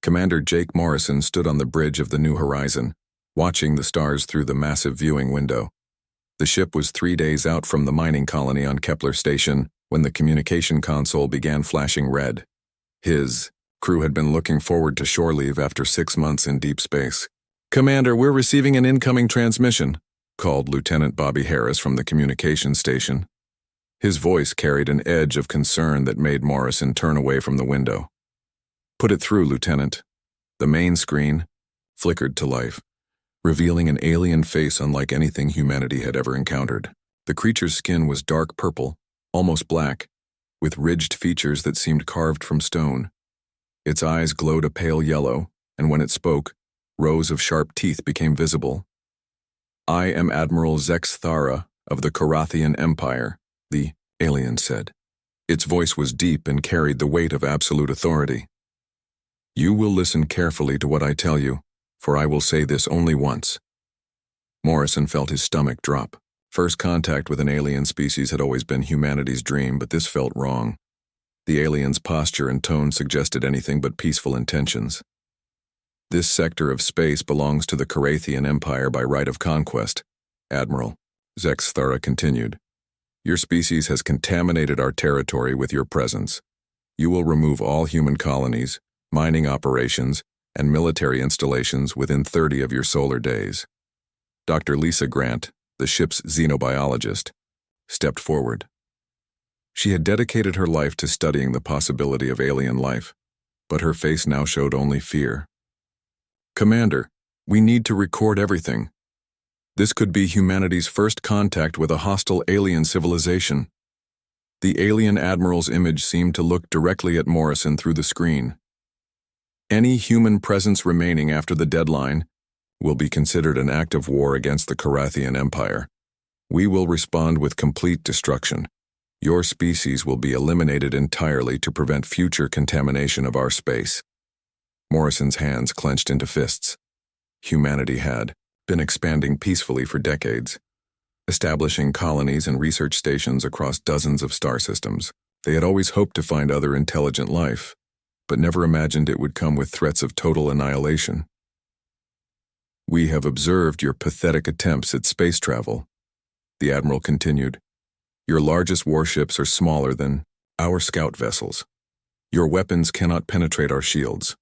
Commander Jake Morrison stood on the bridge of the New Horizon, watching the stars through the massive viewing window. The ship was 3 days out from the mining colony on Kepler Station when the communication console began flashing red. His crew had been looking forward to shore leave after 6 months in deep space. "Commander, we're receiving an incoming transmission," called Lieutenant Bobby Harris from the communication station. His voice carried an edge of concern that made Morrison turn away from the window. "Put it through, Lieutenant." The main screen flickered to life, revealing an alien face unlike anything humanity had ever encountered. The creature's skin was dark purple, almost black, with ridged features that seemed carved from stone. Its eyes glowed a pale yellow, and when it spoke, rows of sharp teeth became visible. "I am Admiral Zex Thara of the Karathian Empire," the alien said. Its voice was deep and carried the weight of absolute authority. "You will listen carefully to what I tell you, for I will say this only once." Morrison felt his stomach drop. First contact with an alien species had always been humanity's dream, but this felt wrong. The alien's posture and tone suggested anything but peaceful intentions. "This sector of space belongs to the Karathian Empire by right of conquest, Admiral," Zex Thara continued. "Your species has contaminated our territory with your presence. You will remove all human colonies, mining operations, and military installations within 30 of your solar days." Dr. Lisa Grant, the ship's xenobiologist, stepped forward. She had dedicated her life to studying the possibility of alien life, but her face now showed only fear. "Commander, we need to record everything. This could be humanity's first contact with a hostile alien civilization." The alien admiral's image seemed to look directly at Morrison through the screen. "Any human presence remaining after the deadline will be considered an act of war against the Karathian Empire. We will respond with complete destruction. Your species will be eliminated entirely to prevent future contamination of our space." Morrison's hands clenched into fists. Humanity had been expanding peacefully for decades, establishing colonies and research stations across dozens of star systems. They had always hoped to find other intelligent life, but never imagined it would come with threats of total annihilation. "We have observed your pathetic attempts at space travel," the Admiral continued. "Your largest warships are smaller than our scout vessels. Your weapons cannot penetrate our shields.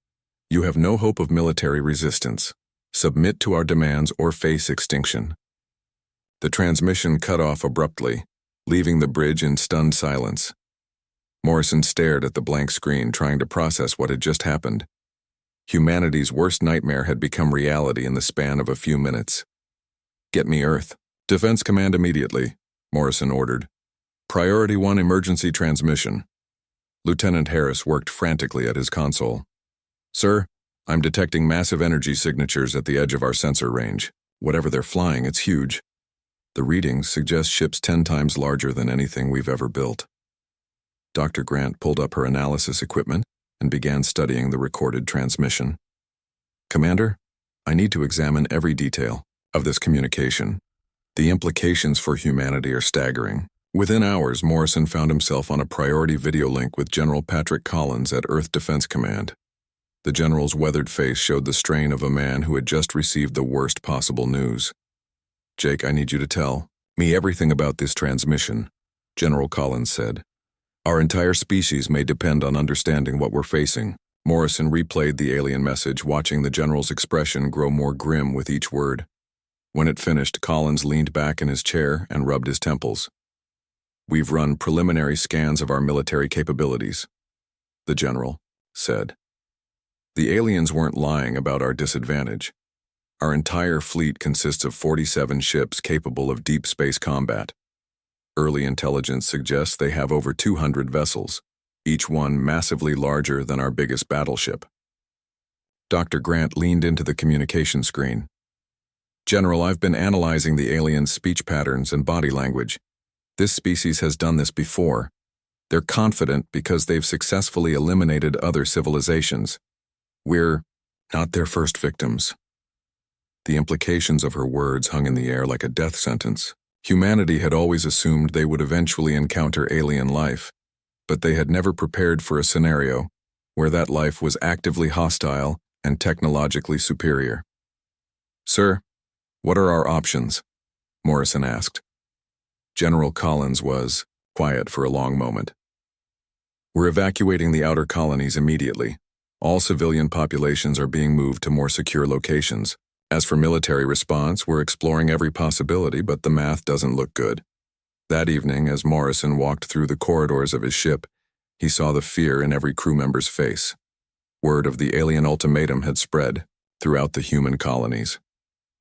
You have no hope of military resistance. Submit to our demands or face extinction." The transmission cut off abruptly, leaving the bridge in stunned silence. Morrison stared at the blank screen, trying to process what had just happened. Humanity's worst nightmare had become reality in the span of a few minutes. "Get me Earth. Defense Command immediately," Morrison ordered. "Priority 1 emergency transmission." Lieutenant Harris worked frantically at his console. "Sir, I'm detecting massive energy signatures at the edge of our sensor range. Whatever they're flying, it's huge. The readings suggest ships 10 times larger than anything we've ever built." Dr. Grant pulled up her analysis equipment and began studying the recorded transmission. "Commander, I need to examine every detail of this communication. The implications for humanity are staggering." Within hours, Morrison found himself on a priority video link with General Patrick Collins at Earth Defense Command. The general's weathered face showed the strain of a man who had just received the worst possible news. "Jake, I need you to tell me everything about this transmission," General Collins said. "Our entire species may depend on understanding what we're facing." Morrison replayed the alien message, watching the general's expression grow more grim with each word. When it finished, Collins leaned back in his chair and rubbed his temples. "We've run preliminary scans of our military capabilities," the general said. "The aliens weren't lying about our disadvantage. Our entire fleet consists of 47 ships capable of deep space combat. Early intelligence suggests they have over 200 vessels, each one massively larger than our biggest battleship." Dr. Grant leaned into the communication screen. "General, I've been analyzing the aliens' speech patterns and body language. This species has done this before. They're confident because they've successfully eliminated other civilizations. We're not their first victims." The implications of her words hung in the air like a death sentence. Humanity had always assumed they would eventually encounter alien life, but they had never prepared for a scenario where that life was actively hostile and technologically superior. "Sir, what are our options?" Morrison asked. General Collins was quiet for a long moment. "We're evacuating the outer colonies immediately. All civilian populations are being moved to more secure locations. As for military response, we're exploring every possibility, but the math doesn't look good." That evening, as Morrison walked through the corridors of his ship, he saw the fear in every crew member's face. Word of the alien ultimatum had spread throughout the human colonies.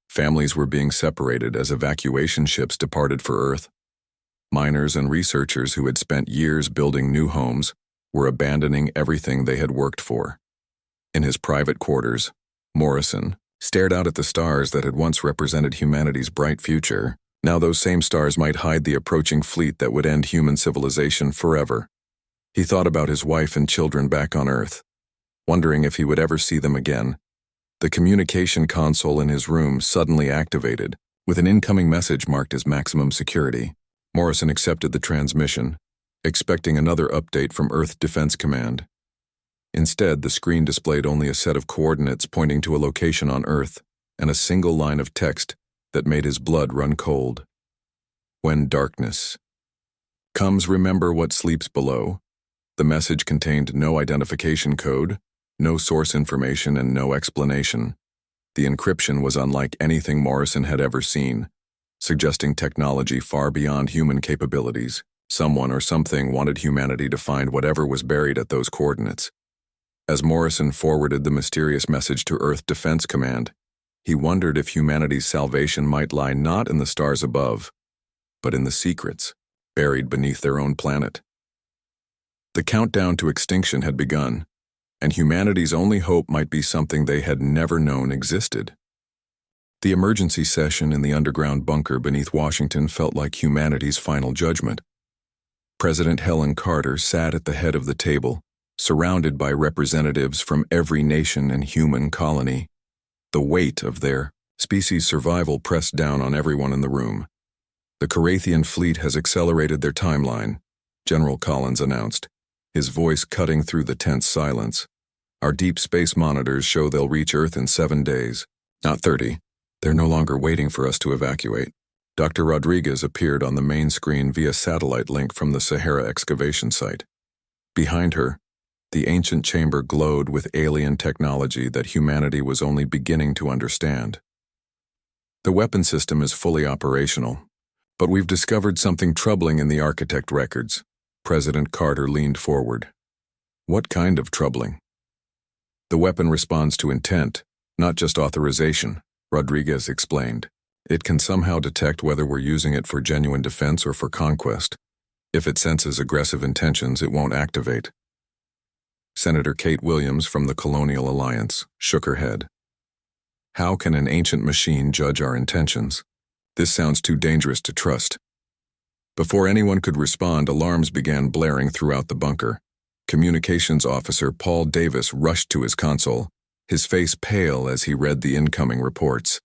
Families were being separated as evacuation ships departed for Earth. Miners and researchers who had spent years building new homes were abandoning everything they had worked for. In his private quarters, Morrison stared out at the stars that had once represented humanity's bright future. Now those same stars might hide the approaching fleet that would end human civilization forever. He thought about his wife and children back on Earth, wondering if he would ever see them again. The communication console in his room suddenly activated, with an incoming message marked as maximum security. Morrison accepted the transmission, expecting another update from Earth Defense Command. Instead, the screen displayed only a set of coordinates pointing to a location on Earth and a single line of text that made his blood run cold. "When darkness comes, remember what sleeps below." The message contained no identification code, no source information, and no explanation. The encryption was unlike anything Morrison had ever seen, suggesting technology far beyond human capabilities. Someone or something wanted humanity to find whatever was buried at those coordinates. As Morrison forwarded the mysterious message to Earth Defense Command, he wondered if humanity's salvation might lie not in the stars above, but in the secrets buried beneath their own planet. The countdown to extinction had begun, and humanity's only hope might be something they had never known existed. The emergency session in the underground bunker beneath Washington felt like humanity's final judgment. President Helen Carter sat at the head of the table, surrounded by representatives from every nation and human colony. The weight of their species' survival pressed down on everyone in the room. "The Carathian fleet has accelerated their timeline," General Collins announced, his voice cutting through the tense silence. "Our deep space monitors show they'll reach Earth in 7 days, not 30. They're no longer waiting for us to evacuate." Dr. Rodriguez appeared on the main screen via satellite link from the Sahara excavation site. Behind her, the ancient chamber glowed with alien technology that humanity was only beginning to understand. "The weapon system is fully operational, but we've discovered something troubling in the architect records." President Carter leaned forward. "What kind of troubling?" "The weapon responds to intent, not just authorization," Rodriguez explained. "It can somehow detect whether we're using it for genuine defense or for conquest. If it senses aggressive intentions, it won't activate." Senator Kate Williams from the Colonial Alliance shook her head. "How can an ancient machine judge our intentions? This sounds too dangerous to trust." Before anyone could respond, alarms began blaring throughout the bunker. Communications Officer Paul Davis rushed to his console, his face pale as he read the incoming reports.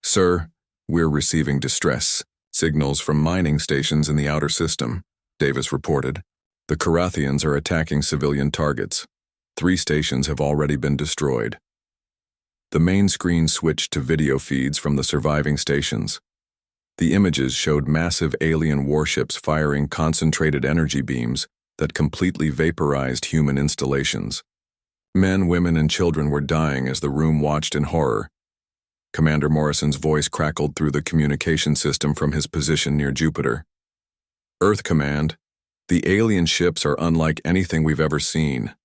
"Sir, we're receiving distress signals from mining stations in the outer system," Davis reported. "The Carathians are attacking civilian targets. 3 stations have already been destroyed." The main screen switched to video feeds from the surviving stations. The images showed massive alien warships firing concentrated energy beams that completely vaporized human installations. Men, women, and children were dying as the room watched in horror. Commander Morrison's voice crackled through the communication system from his position near Jupiter. "Earth Command, the alien ships are unlike anything we've ever seen.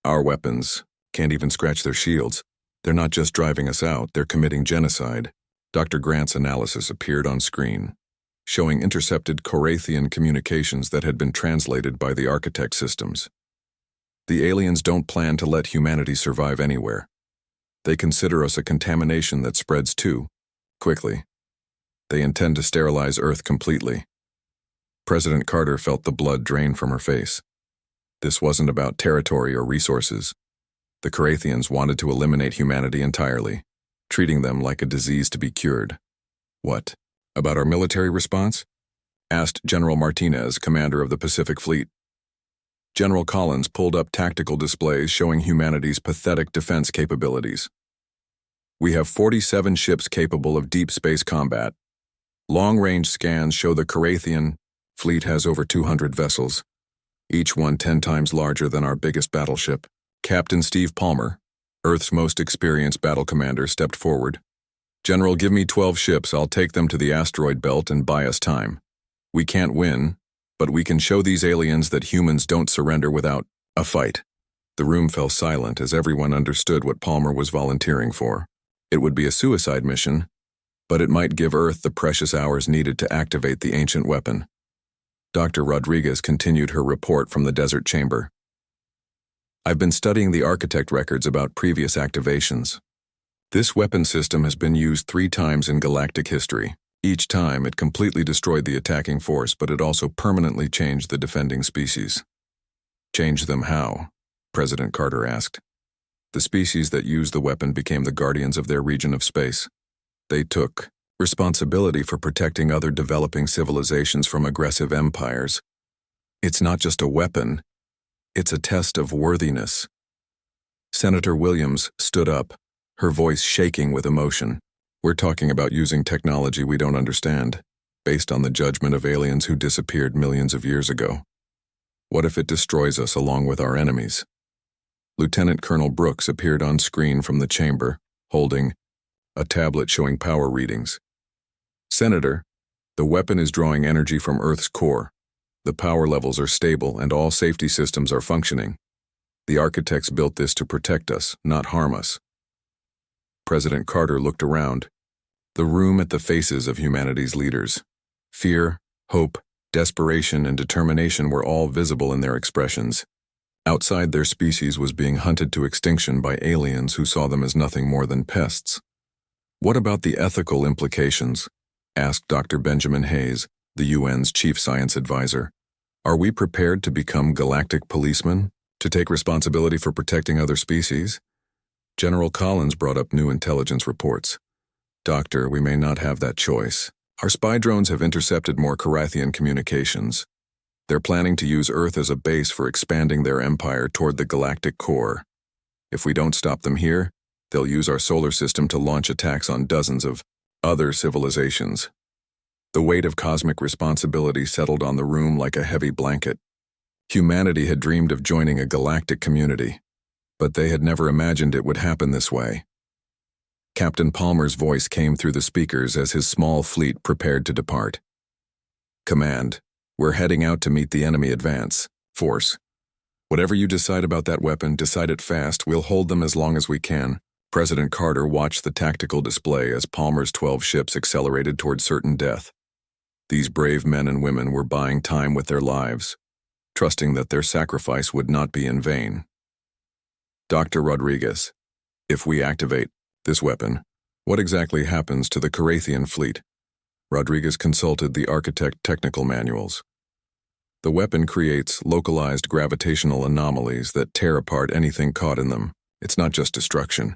Our weapons can't even scratch their shields. They're not just driving us out, they're committing genocide." Dr. Grant's analysis appeared on screen, showing intercepted Carathian communications that had been translated by the architect systems. "The aliens don't plan to let humanity survive anywhere. They consider us a contamination that spreads too quickly. They intend to sterilize Earth completely." President Carter felt the blood drain from her face. This wasn't about territory or resources. The Carathians wanted to eliminate humanity entirely, treating them like a disease to be cured. "What about our military response?" asked General Martinez, commander of the Pacific Fleet. General Collins pulled up tactical displays showing humanity's pathetic defense capabilities. We have 47 ships capable of deep space combat. Long-range scans show the Carathian fleet has over 200 vessels, each one 10 times larger than our biggest battleship. Captain Steve Palmer, Earth's most experienced battle commander, stepped forward. General, give me 12 ships. I'll take them to the asteroid belt and buy us time. We can't win, but we can show these aliens that humans don't surrender without a fight. The room fell silent as everyone understood what Palmer was volunteering for. It would be a suicide mission, but it might give Earth the precious hours needed to activate the ancient weapon. Dr. Rodriguez continued her report from the desert chamber. I've been studying the architect records about previous activations. This weapon system has been used 3 times in galactic history. Each time, it completely destroyed the attacking force, but it also permanently changed the defending species. Change them how? President Carter asked. The species that used the weapon became the guardians of their region of space. They took responsibility for protecting other developing civilizations from aggressive empires. It's not just a weapon, it's a test of worthiness. Senator Williams stood up, her voice shaking with emotion. We're talking about using technology we don't understand, based on the judgment of aliens who disappeared millions of years ago. What if it destroys us along with our enemies? Lieutenant Colonel Brooks appeared on screen from the chamber, holding a tablet showing power readings. Senator, the weapon is drawing energy from Earth's core. The power levels are stable and all safety systems are functioning. The architects built this to protect us, not harm us. President Carter looked around, the room at the faces of humanity's leaders. Fear, hope, desperation, and determination were all visible in their expressions. Outside, their species was being hunted to extinction by aliens who saw them as nothing more than pests. What about the ethical implications? Asked Dr. Benjamin Hayes, the UN's chief science advisor. Are we prepared to become galactic policemen, to take responsibility for protecting other species? General Collins brought up new intelligence reports. Doctor, we may not have that choice. Our spy drones have intercepted more Carathian communications. They're planning to use Earth as a base for expanding their empire toward the galactic core. If we don't stop them here, they'll use our solar system to launch attacks on dozens of other civilizations. The weight of cosmic responsibility settled on the room like a heavy blanket. Humanity had dreamed of joining a galactic community, but they had never imagined it would happen this way. Captain Palmer's voice came through the speakers as his small fleet prepared to depart. Command, we're heading out to meet the enemy advance force. Whatever you decide about that weapon, decide it fast. We'll hold them as long as we can. President Carter watched the tactical display as Palmer's 12 ships accelerated toward certain death. These brave men and women were buying time with their lives, trusting that their sacrifice would not be in vain. Dr. Rodriguez, if we activate this weapon, what exactly happens to the Carathian fleet? Rodriguez consulted the architect technical manuals. The weapon creates localized gravitational anomalies that tear apart anything caught in them. It's not just destruction.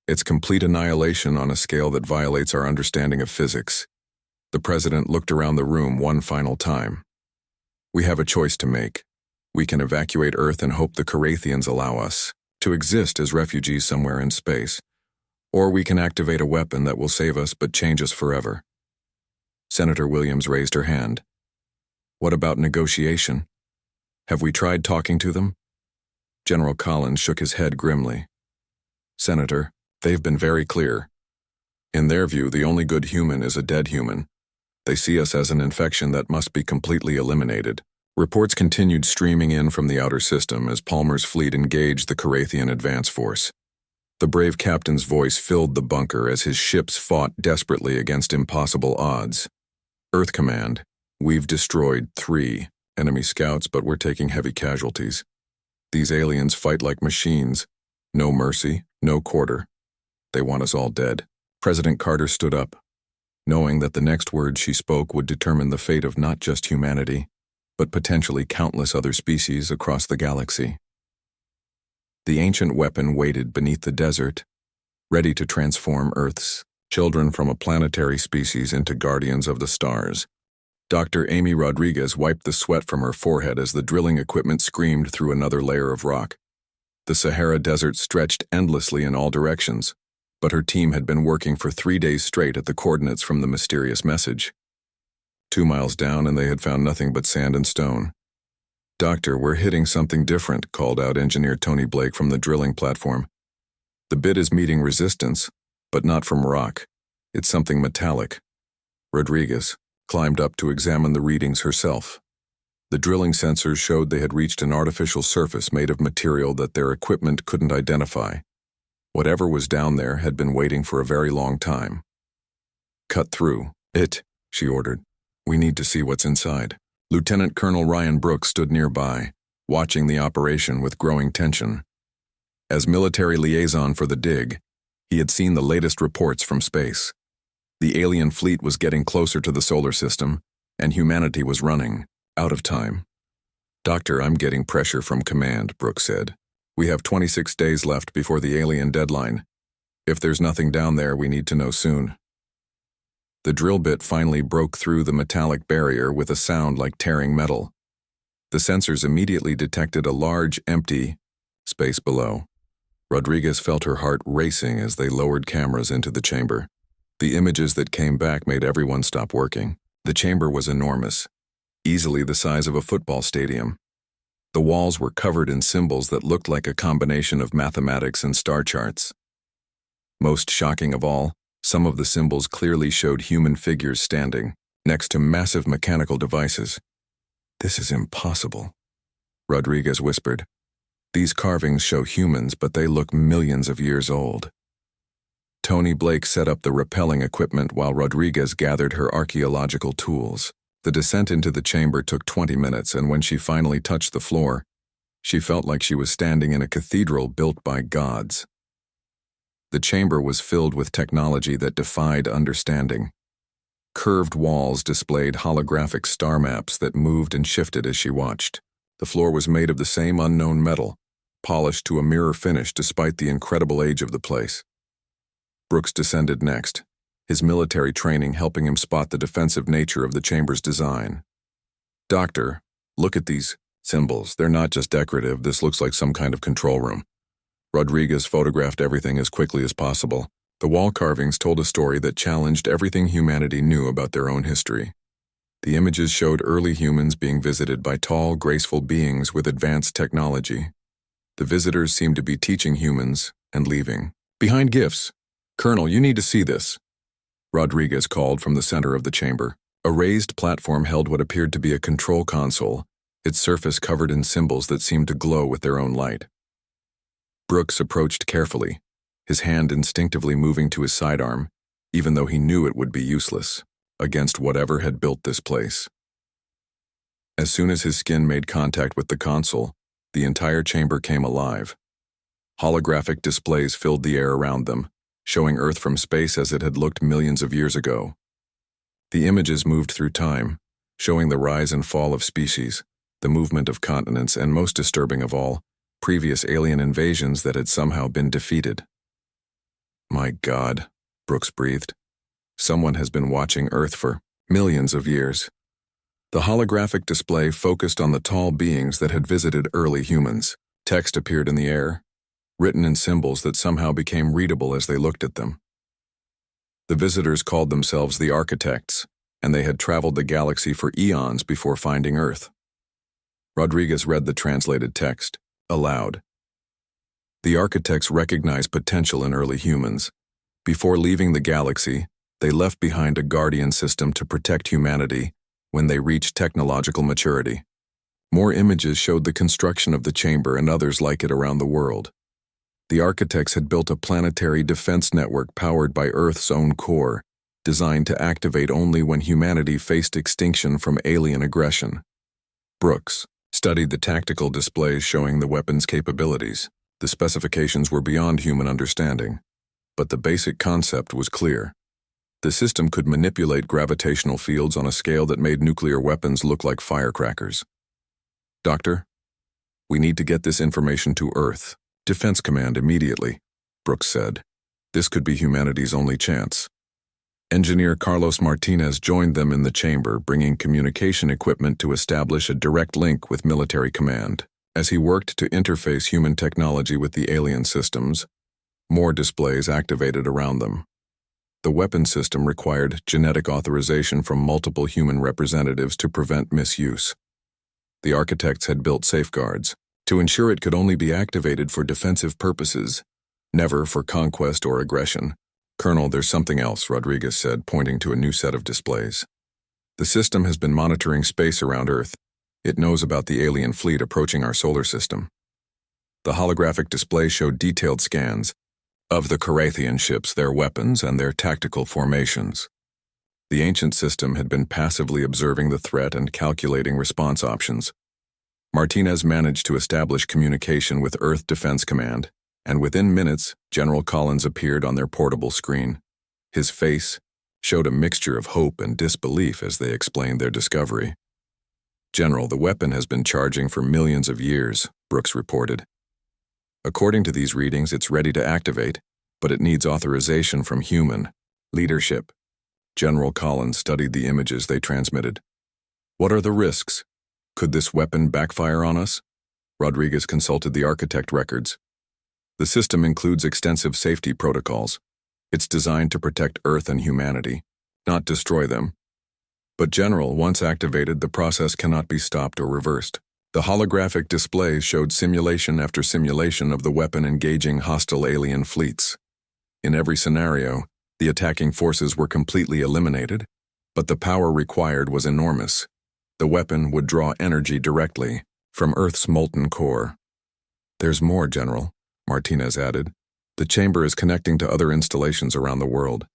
It's complete annihilation on a scale that violates our understanding of physics. The president looked around the room one final time. We have a choice to make. We can evacuate Earth and hope the Carathians allow us to exist as refugees somewhere in space. Or we can activate a weapon that will save us but change us forever. Senator Williams raised her hand. What about negotiation? Have we tried talking to them? General Collins shook his head grimly. Senator, they've been very clear. In their view, the only good human is a dead human. They see us as an infection that must be completely eliminated. Reports continued streaming in from the outer system as Palmer's fleet engaged the Carathian advance force. The brave captain's voice filled the bunker as his ships fought desperately against impossible odds. Earth Command, we've destroyed 3 enemy scouts, but we're taking heavy casualties. These aliens fight like machines. No mercy, no quarter. They want us all dead. President Carter stood up, knowing that the next word she spoke would determine the fate of not just humanity, but potentially countless other species across the galaxy. The ancient weapon waited beneath the desert, ready to transform Earth's children from a planetary species into guardians of the stars. Dr. Amy Rodriguez wiped the sweat from her forehead as the drilling equipment screamed through another layer of rock. The Sahara Desert stretched endlessly in all directions, but her team had been working for 3 days straight at the coordinates from the mysterious message. 2 miles down and they had found nothing but sand and stone. "Doctor, we're hitting something different," called out engineer Tony Blake from the drilling platform. "The bit is meeting resistance, but not from rock. It's something metallic." Rodriguez climbed up to examine the readings herself. The drilling sensors showed they had reached an artificial surface made of material that their equipment couldn't identify. Whatever was down there had been waiting for a very long time. "Cut through it," she ordered. "We need to see what's inside." Lieutenant Colonel Ryan Brooks stood nearby, watching the operation with growing tension. As military liaison for the dig, he had seen the latest reports from space. The alien fleet was getting closer to the solar system, and humanity was running out of time. "Doctor, I'm getting pressure from command," Brooks said. "We have 26 days left before the alien deadline. If there's nothing down there, we need to know soon." The drill bit finally broke through the metallic barrier with a sound like tearing metal. The sensors immediately detected a large, empty space below. Rodriguez felt her heart racing as they lowered cameras into the chamber. The images that came back made everyone stop working. The chamber was enormous, easily the size of a football stadium. The walls were covered in symbols that looked like a combination of mathematics and star charts. Most shocking of all, some of the symbols clearly showed human figures standing next to massive mechanical devices. "This is impossible," Rodriguez whispered. "These carvings show humans, but they look millions of years old." Tony Blake set up the rappelling equipment while Rodriguez gathered her archaeological tools. The descent into the chamber took 20 minutes, and when she finally touched the floor, she felt like she was standing in a cathedral built by gods. The chamber was filled with technology that defied understanding. Curved walls displayed holographic star maps that moved and shifted as she watched. The floor was made of the same unknown metal, polished to a mirror finish despite the incredible age of the place. Brooks descended next, his military training helping him spot the defensive nature of the chamber's design. "Doctor, look at these symbols. They're not just decorative. This looks like some kind of control room." Rodriguez photographed everything as quickly as possible. The wall carvings told a story that challenged everything humanity knew about their own history. The images showed early humans being visited by tall, graceful beings with advanced technology. The visitors seemed to be teaching humans and leaving. "Behind gifts. Colonel, you need to see this," Rodriguez called from the center of the chamber. A raised platform held what appeared to be a control console, its surface covered in symbols that seemed to glow with their own light. Brooks approached carefully, his hand instinctively moving to his sidearm, even though he knew it would be useless against whatever had built this place. As soon as his skin made contact with the console, the entire chamber came alive. Holographic displays filled the air around them, showing Earth from space as it had looked millions of years ago. The images moved through time, showing the rise and fall of species, the movement of continents, and most disturbing of all, previous alien invasions that had somehow been defeated. "My God," Brooks breathed. "Someone has been watching Earth for millions of years." The holographic display focused on the tall beings that had visited early humans. Text appeared in the air, written in symbols that somehow became readable as they looked at them. The visitors called themselves the Architects, and they had traveled the galaxy for eons before finding Earth. Rodriguez read the translated text, aloud. The Architects recognized potential in early humans. Before leaving the galaxy, they left behind a guardian system to protect humanity when they reached technological maturity. More images showed the construction of the chamber and others like it around the world. The Architects had built a planetary defense network powered by Earth's own core, designed to activate only when humanity faced extinction from alien aggression. Brooks studied the tactical displays showing the weapons' capabilities. The specifications were beyond human understanding, but the basic concept was clear. The system could manipulate gravitational fields on a scale that made nuclear weapons look like firecrackers. "Doctor, we need to get this information to Earth. Defense Command immediately," Brooks said. "This could be humanity's only chance." Engineer Carlos Martinez joined them in the chamber, bringing communication equipment to establish a direct link with military command. As he worked to interface human technology with the alien systems, more displays activated around them. The weapon system required genetic authorization from multiple human representatives to prevent misuse. The architects had built safeguards to ensure it could only be activated for defensive purposes, never for conquest or aggression. "Colonel, there's something else," Rodriguez said, pointing to a new set of displays. "The system has been monitoring space around Earth. It knows about the alien fleet approaching our solar system." The holographic display showed detailed scans of the Carathian ships, their weapons, and their tactical formations. The ancient system had been passively observing the threat and calculating response options. Martinez managed to establish communication with Earth Defense Command, and within minutes, General Collins appeared on their portable screen. His face showed a mixture of hope and disbelief as they explained their discovery. "General, the weapon has been charging for millions of years," Brooks reported. "According to these readings, it's ready to activate, but it needs authorization from human leadership." General Collins studied the images they transmitted. "What are the risks? Could this weapon backfire on us?" Rodriguez consulted the architect records. "The system includes extensive safety protocols. It's designed to protect Earth and humanity, not destroy them. But General, once activated, the process cannot be stopped or reversed." The holographic displays showed simulation after simulation of the weapon engaging hostile alien fleets. In every scenario, the attacking forces were completely eliminated, but the power required was enormous. The weapon would draw energy directly from Earth's molten core. "There's more, General," Martinez added. "The chamber is connecting to other installations around the world.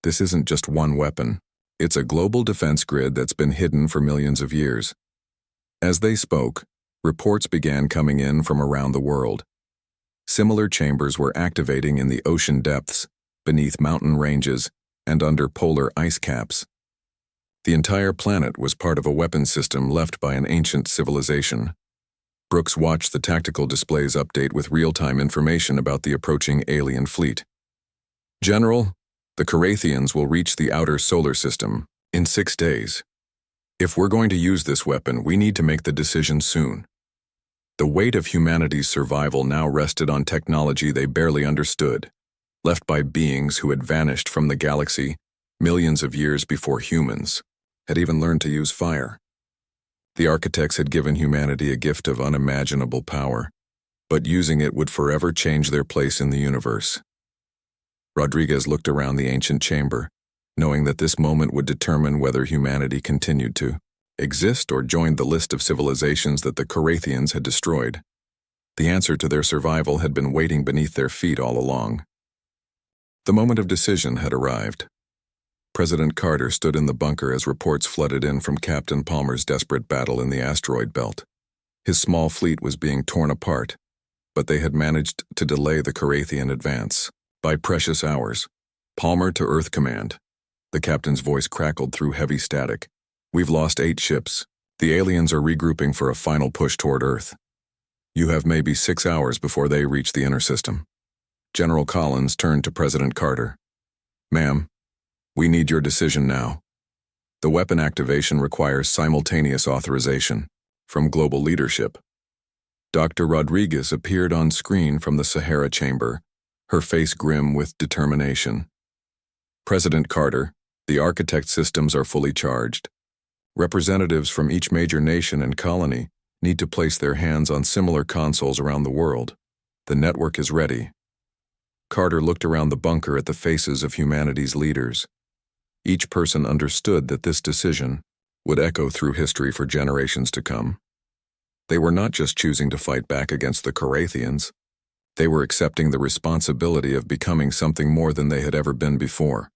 This isn't just one weapon. It's a global defense grid that's been hidden for millions of years." As they spoke, reports began coming in from around the world. Similar chambers were activating in the ocean depths, beneath mountain ranges, and under polar ice caps. The entire planet was part of a weapon system left by an ancient civilization. Brooks watched the tactical displays update with real-time information about the approaching alien fleet. "General, the Carathians will reach the outer solar system in 6 days. If we're going to use this weapon, we need to make the decision soon." The weight of humanity's survival now rested on technology they barely understood, left by beings who had vanished from the galaxy millions of years before humans had even learned to use fire. The architects had given humanity a gift of unimaginable power, but using it would forever change their place in the universe. Rodriguez looked around the ancient chamber, knowing that this moment would determine whether humanity continued to exist or joined the list of civilizations that the Carathians had destroyed. The answer to their survival had been waiting beneath their feet all along. The moment of decision had arrived. President Carter stood in the bunker as reports flooded in from Captain Palmer's desperate battle in the asteroid belt. His small fleet was being torn apart, but they had managed to delay the Carathian advance by precious hours. "Palmer to Earth Command." The captain's voice crackled through heavy static. "We've lost 8 ships. The aliens are regrouping for a final push toward Earth. You have maybe 6 hours before they reach the inner system." General Collins turned to President Carter. "Ma'am, we need your decision now. The weapon activation requires simultaneous authorization from global leadership." Dr. Rodriguez appeared on screen from the Sahara chamber, her face grim with determination. "President Carter, the architect systems are fully charged. Representatives from each major nation and colony need to place their hands on similar consoles around the world. The network is ready." Carter looked around the bunker at the faces of humanity's leaders. Each person understood that this decision would echo through history for generations to come. They were not just choosing to fight back against the Carathians. They were accepting the responsibility of becoming something more than they had ever been before.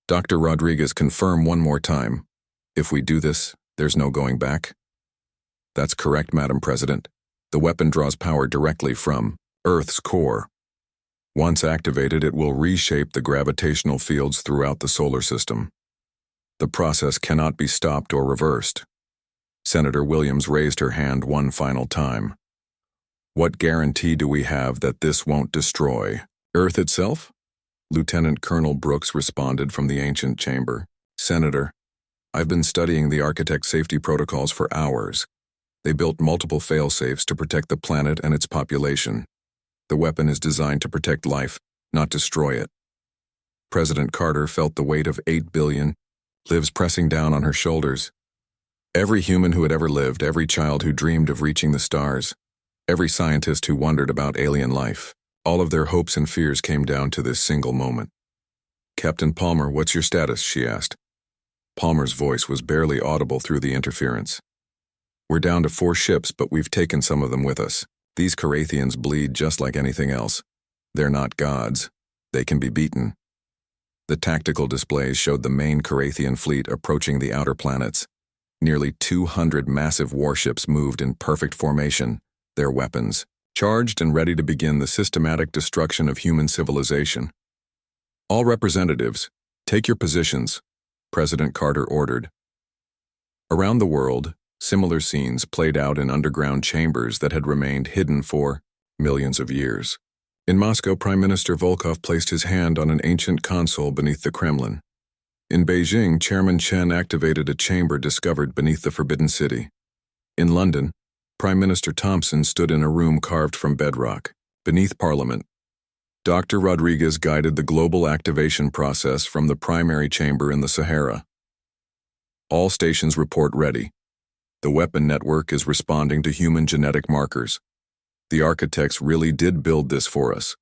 Dr. Rodriguez, confirm one more time. If we do this, there's no going back? That's correct, Madam President. The weapon draws power directly from Earth's core. Once activated, it will reshape the gravitational fields throughout the solar system. The process cannot be stopped or reversed. Senator Williams raised her hand one final time. What guarantee do we have that this won't destroy Earth itself? Lieutenant Colonel Brooks responded from the ancient chamber. "Senator, I've been studying the architect's safety protocols for hours. They built multiple fail-safes to protect the planet and its population. The weapon is designed to protect life, not destroy it." President Carter felt the weight of 8 billion lives pressing down on her shoulders. Every human who had ever lived, every child who dreamed of reaching the stars, every scientist who wondered about alien life, all of their hopes and fears came down to this single moment. "Captain Palmer, what's your status?" she asked. Palmer's voice was barely audible through the interference. "We're down to 4 ships, but we've taken some of them with us. These Carathians bleed just like anything else. They're not gods. They can be beaten." The tactical displays showed the main Carathian fleet approaching the outer planets. Nearly 200 massive warships moved in perfect formation, their weapons charged and ready to begin the systematic destruction of human civilization. "All representatives, take your positions," President Carter ordered. Around the world, similar scenes played out in underground chambers that had remained hidden for millions of years. In Moscow, Prime Minister Volkov placed his hand on an ancient console beneath the Kremlin. In Beijing, Chairman Chen activated a chamber discovered beneath the Forbidden City. In London, Prime Minister Thompson stood in a room carved from bedrock, beneath Parliament. Dr. Rodriguez guided the global activation process from the primary chamber in the Sahara. "All stations report ready. The weapon network is responding to human genetic markers. The architects really did build this for us."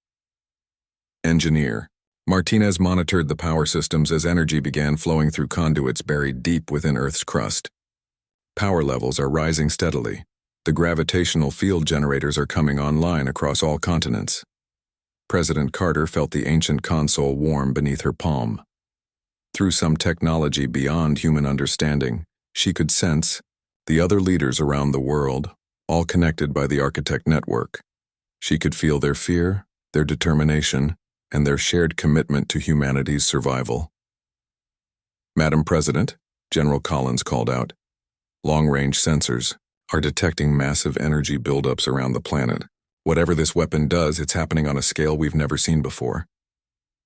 Engineer Martinez monitored the power systems as energy began flowing through conduits buried deep within Earth's crust. Power levels are rising steadily. The gravitational field generators are coming online across all continents. President Carter felt the ancient console warm beneath her palm. Through some technology beyond human understanding, she could sense the other leaders around the world, all connected by the architect network. She could feel their fear, their determination, and their shared commitment to humanity's survival. "Madam President," General Collins called out, "long-range sensors are detecting massive energy buildups around the planet. Whatever this weapon does, it's happening on a scale we've never seen before."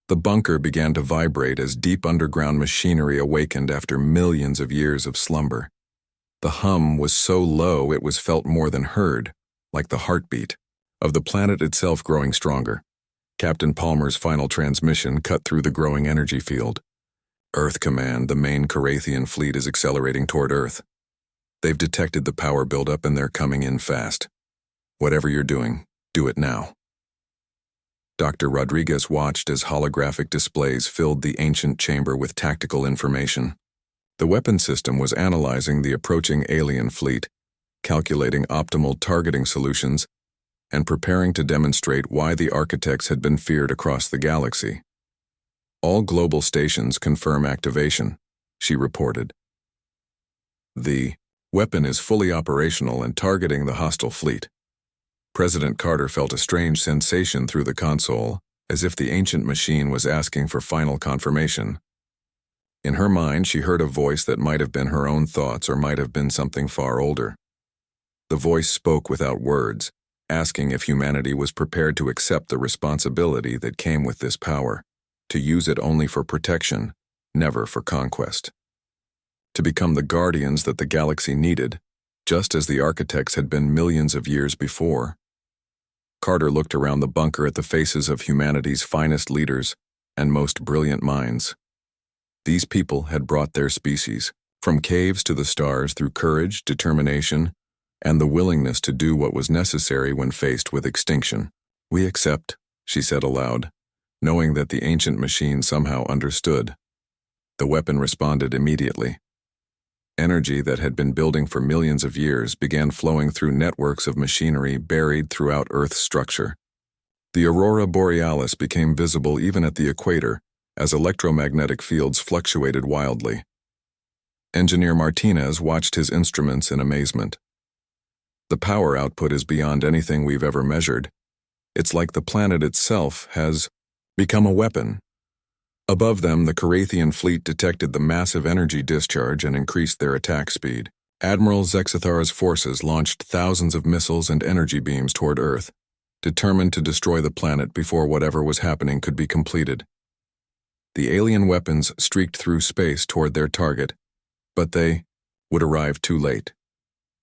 The bunker began to vibrate as deep underground machinery awakened after millions of years of slumber. The hum was so low it was felt more than heard, like the heartbeat of the planet itself growing stronger. Captain Palmer's final transmission cut through the growing energy field. "Earth Command, the main Carathian fleet is accelerating toward Earth. They've detected the power buildup and they're coming in fast. Whatever you're doing, do it now." Dr. Rodriguez watched as holographic displays filled the ancient chamber with tactical information. The weapon system was analyzing the approaching alien fleet, calculating optimal targeting solutions, and preparing to demonstrate why the architects had been feared across the galaxy. "All global stations confirm activation," she reported. "The weapon is fully operational and targeting the hostile fleet." President Carter felt a strange sensation through the console, as if the ancient machine was asking for final confirmation. In her mind, she heard a voice that might have been her own thoughts or might have been something far older. The voice spoke without words, asking if humanity was prepared to accept the responsibility that came with this power, to use it only for protection, never for conquest. To become the guardians that the galaxy needed, just as the architects had been millions of years before. Carter looked around the bunker at the faces of humanity's finest leaders and most brilliant minds. These people had brought their species, from caves to the stars, through courage, determination, and the willingness to do what was necessary when faced with extinction. "We accept," she said aloud, knowing that the ancient machine somehow understood. The weapon responded immediately. Energy that had been building for millions of years began flowing through networks of machinery buried throughout Earth's structure. The aurora borealis became visible even at the equator, as electromagnetic fields fluctuated wildly. Engineer Martinez watched his instruments in amazement. "The power output is beyond anything we've ever measured. It's like the planet itself has become a weapon." Above them, the Carathian fleet detected the massive energy discharge and increased their attack speed. Admiral Zexathar's forces launched thousands of missiles and energy beams toward Earth, determined to destroy the planet before whatever was happening could be completed. The alien weapons streaked through space toward their target, but they would arrive too late.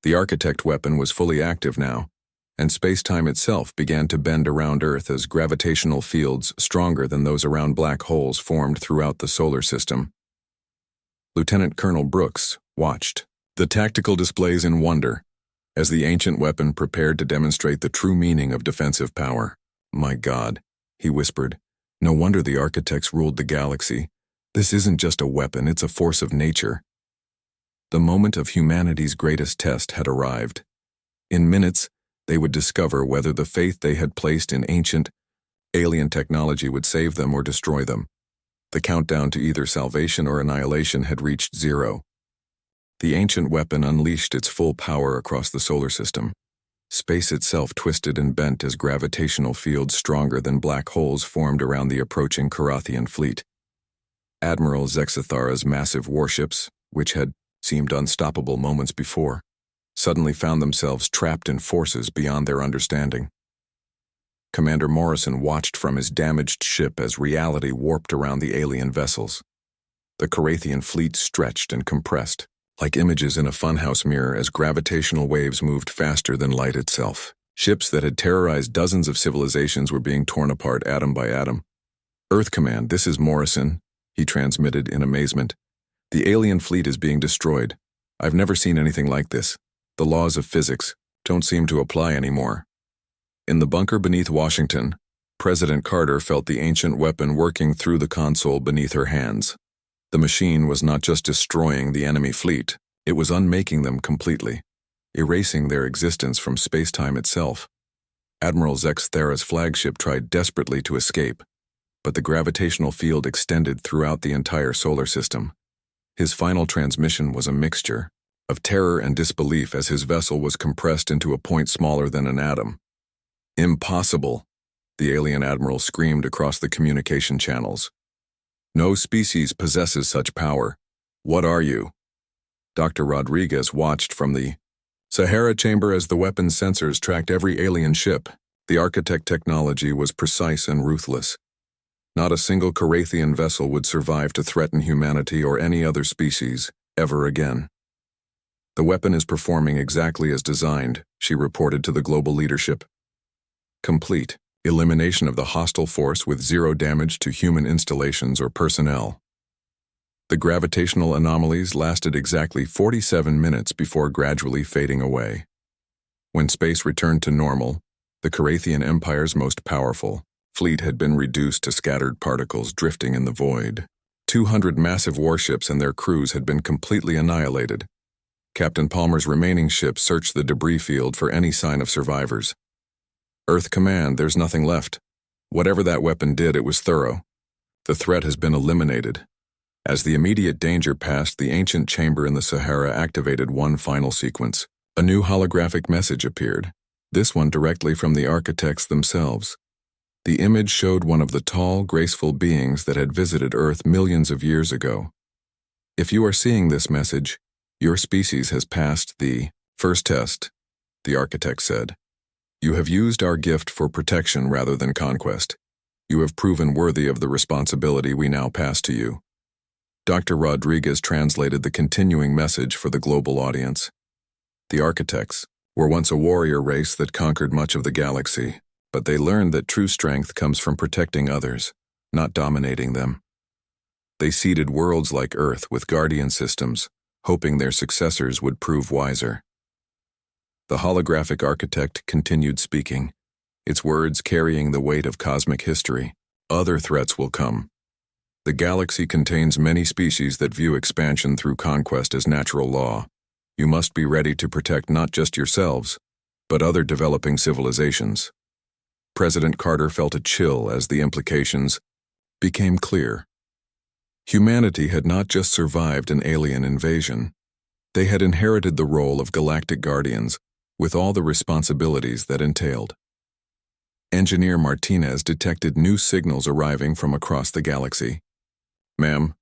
The architect weapon was fully active now, and space-time itself began to bend around Earth as gravitational fields stronger than those around black holes formed throughout the solar system. Lieutenant Colonel Brooks watched the tactical displays in wonder as the ancient weapon prepared to demonstrate the true meaning of defensive power. "My God," he whispered, "no wonder the architects ruled the galaxy. This isn't just a weapon, it's a force of nature." The moment of humanity's greatest test had arrived. In minutes, they would discover whether the faith they had placed in ancient, alien technology would save them or destroy them. The countdown to either salvation or annihilation had reached 0. The ancient weapon unleashed its full power across the solar system. Space itself twisted and bent as gravitational fields stronger than black holes formed around the approaching Carathian fleet. Admiral Zexathara's massive warships, which had seemed unstoppable moments before, suddenly found themselves trapped in forces beyond their understanding. Commander Morrison watched from his damaged ship as reality warped around the alien vessels. The Carathian fleet stretched and compressed, like images in a funhouse mirror as gravitational waves moved faster than light itself. Ships that had terrorized dozens of civilizations were being torn apart atom by atom. "Earth Command, this is Morrison," he transmitted in amazement. "The alien fleet is being destroyed. I've never seen anything like this. The laws of physics don't seem to apply anymore." In the bunker beneath Washington, President Carter felt the ancient weapon working through the console beneath her hands. The machine was not just destroying the enemy fleet, it was unmaking them completely, erasing their existence from space-time itself. Admiral Zexathara's flagship tried desperately to escape, but the gravitational field extended throughout the entire solar system. His final transmission was a mixture of terror and disbelief as his vessel was compressed into a point smaller than an atom. "Impossible," the alien admiral screamed across the communication channels. "No species possesses such power. What are you?" Dr. Rodriguez watched from the Sahara chamber as the weapon's sensors tracked every alien ship. The architect technology was precise and ruthless. Not a single Carathian vessel would survive to threaten humanity or any other species ever again. "The weapon is performing exactly as designed," she reported to the global leadership. "Complete elimination of the hostile force with 0 damage to human installations or personnel." The gravitational anomalies lasted exactly 47 minutes before gradually fading away. When space returned to normal, the Carathian Empire's most powerful fleet had been reduced to scattered particles drifting in the void. 200 massive warships and their crews had been completely annihilated. Captain Palmer's remaining ship searched the debris field for any sign of survivors. "Earth Command, there's nothing left. Whatever that weapon did, it was thorough. The threat has been eliminated." As the immediate danger passed, the ancient chamber in the Sahara activated one final sequence. A new holographic message appeared, this one directly from the architects themselves. The image showed one of the tall, graceful beings that had visited Earth millions of years ago. "If you are seeing this message, your species has passed the first test," the architect said. "You have used our gift for protection rather than conquest. You have proven worthy of the responsibility we now pass to you." Dr. Rodriguez translated the continuing message for the global audience. The architects were once a warrior race that conquered much of the galaxy, but they learned that true strength comes from protecting others, not dominating them. They seeded worlds like Earth with guardian systems, hoping their successors would prove wiser. The holographic architect continued speaking, its words carrying the weight of cosmic history. "Other threats will come. The galaxy contains many species that view expansion through conquest as natural law. You must be ready to protect not just yourselves, but other developing civilizations." President Carter felt a chill as the implications became clear. Humanity had not just survived an alien invasion. They had inherited the role of galactic guardians, with all the responsibilities that entailed. Engineer Martinez detected new signals arriving from across the galaxy. "Ma'am,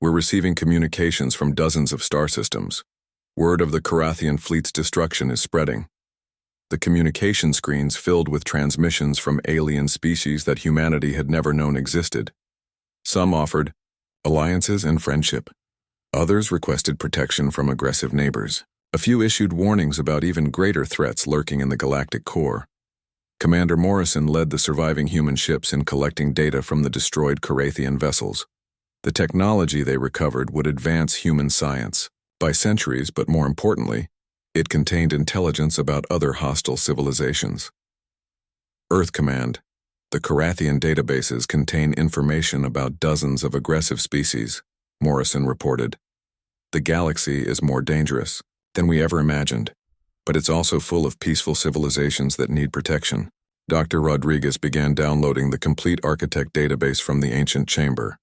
we're receiving communications from dozens of star systems. Word of the Carathian fleet's destruction is spreading." The communication screens filled with transmissions from alien species that humanity had never known existed. Some offered alliances, and friendship. Others requested protection from aggressive neighbors. A few issued warnings about even greater threats lurking in the galactic core. Commander Morrison led the surviving human ships in collecting data from the destroyed Carathian vessels. The technology they recovered would advance human science by centuries, but more importantly, it contained intelligence about other hostile civilizations. Earth Command. The Carathian databases contain information about dozens of aggressive species, Morrison reported. The galaxy is more dangerous than we ever imagined, but it's also full of peaceful civilizations that need protection. Dr. Rodriguez began downloading the complete architect database from the ancient chamber.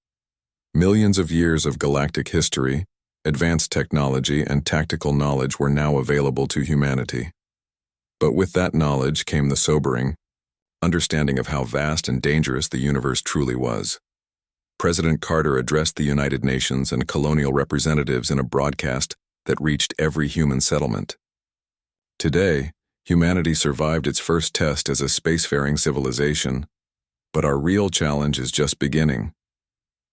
Millions of years of galactic history, advanced technology, and tactical knowledge were now available to humanity. But with that knowledge came the sobering understanding of how vast and dangerous the universe truly was. President Carter addressed the United Nations and colonial representatives in a broadcast that reached every human settlement. Today, humanity survived its first test as a spacefaring civilization, but our real challenge is just beginning.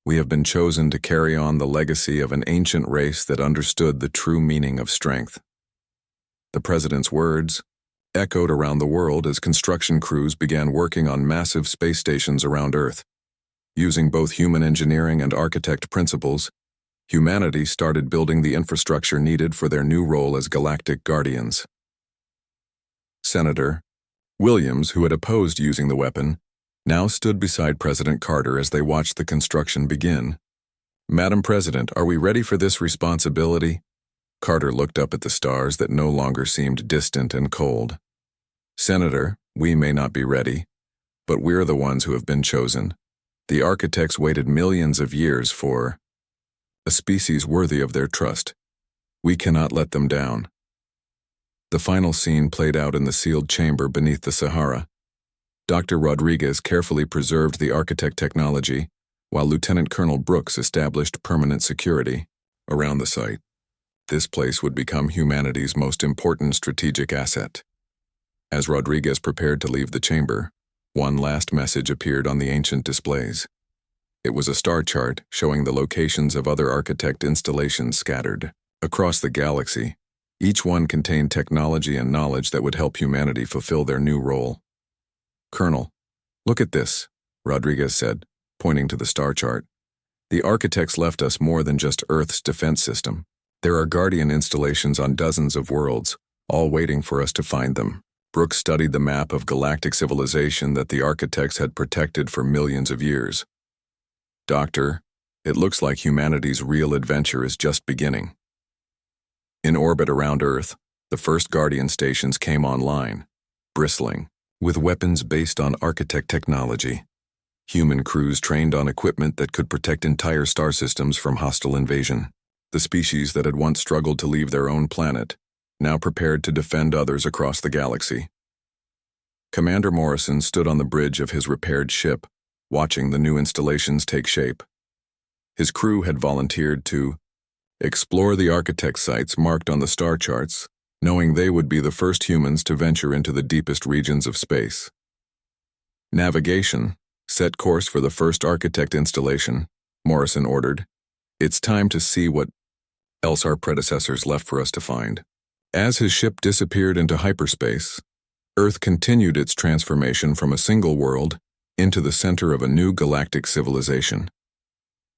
We have been chosen to carry on the legacy of an ancient race that understood the true meaning of strength. The president's words echoed around the world as construction crews began working on massive space stations around Earth. Using both human engineering and architect principles, humanity started building the infrastructure needed for their new role as galactic guardians. Senator Williams, who had opposed using the weapon, now stood beside President Carter as they watched the construction begin. "Madam President, are we ready for this responsibility?" Carter looked up at the stars that no longer seemed distant and cold. "Senator, we may not be ready, but we're the ones who have been chosen. The architects waited millions of years for a species worthy of their trust. We cannot let them down." The final scene played out in the sealed chamber beneath the Sahara. Dr. Rodriguez carefully preserved the architect technology, while Lieutenant Colonel Brooks established permanent security around the site. This place would become humanity's most important strategic asset. As Rodriguez prepared to leave the chamber, one last message appeared on the ancient displays. It was a star chart showing the locations of other architect installations scattered across the galaxy. Each one contained technology and knowledge that would help humanity fulfill their new role. "Colonel, look at this," Rodriguez said, pointing to the star chart. "The architects left us more than just Earth's defense system. There are guardian installations on dozens of worlds, all waiting for us to find them." Brooks studied the map of galactic civilization that the architects had protected for millions of years. "Doctor, it looks like humanity's real adventure is just beginning." In orbit around Earth, the first Guardian stations came online, bristling with weapons based on architect technology. Human crews trained on equipment that could protect entire star systems from hostile invasion. The species that had once struggled to leave their own planet, now prepared to defend others across the galaxy. Commander Morrison stood on the bridge of his repaired ship, watching the new installations take shape. His crew had volunteered to explore the architect sites marked on the star charts, knowing they would be the first humans to venture into the deepest regions of space. "Navigation, set course for the first architect installation," Morrison ordered. "It's time to see what else our predecessors left for us to find." As his ship disappeared into hyperspace, Earth continued its transformation from a single world into the center of a new galactic civilization.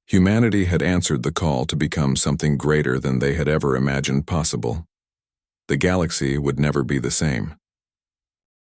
Humanity had answered the call to become something greater than they had ever imagined possible. The galaxy would never be the same.